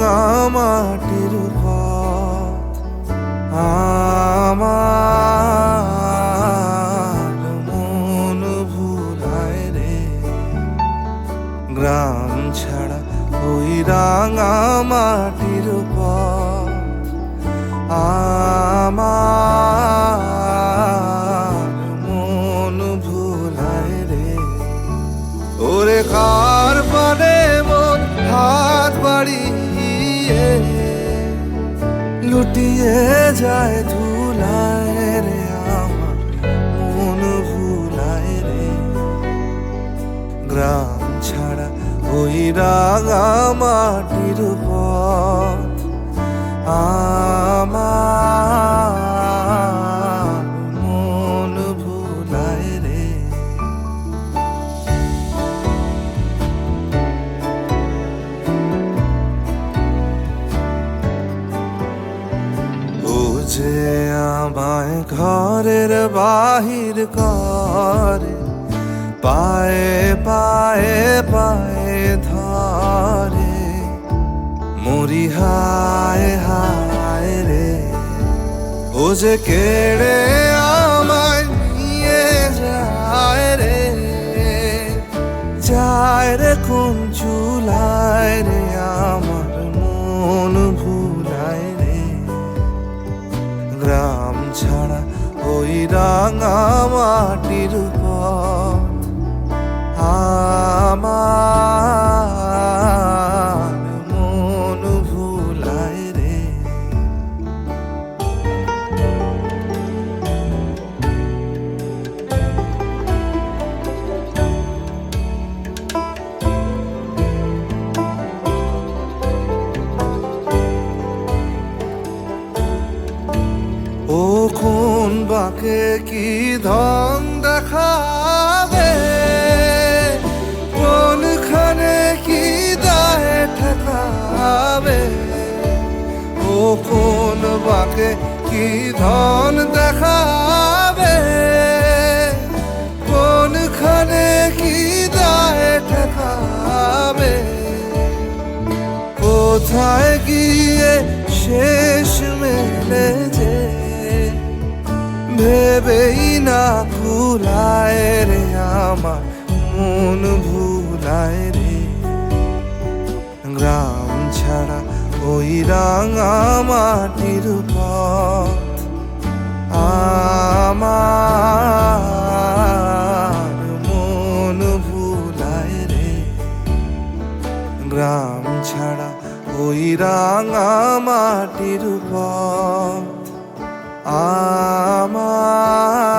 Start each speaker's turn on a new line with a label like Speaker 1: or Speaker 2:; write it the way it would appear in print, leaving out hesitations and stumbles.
Speaker 1: রাঙা মাটির পথ আমার মন ভুলায় রে। গ্রাম ছাড়া ওই রাঙা মাটির পথ আমার মন ভুলায় রে। ওরে কার পানে মন হাত বাড়িয়ে লুটিয়ে যায় ধুলায় রে। আমার মন ভুলায় রে। গ্রাম ছাড়া ওই রাঙা মাটির পথ আমার মন ভুলায় রে। ও যে আমায় ঘরের বাহির করে, পায়ে পায়ে পায়ে ধরে, মরি হায় হায় রে। ও যে কেড়ে আমায় নিয়ে যায় রে, যায় রে কোন চুলায় রে। আমার মন ভুলায় রে। গ্রাম ছাড়া ওই রাঙা মাটির পথ আমার মন ভুলায় রে। ও কোন বাঁকে কি ধন দেখাবে, কোনখানে কি দায় ঠেকাবে। ও কোন বাঁকে কি ধন দেখাবে, কোনখানে কি দায় ঠেকাবে। কোথায় গিয়ে শেষ মেলে যে ভেবেই না কুলায় রে। আমার মন ভুলায় রে। গ্রাম ছাড়া ওই রাঙা মাটির পথ আমার মন ভুলায় রে। গ্রাম ছাড়া ওই রাঙা মাটির পথ আমার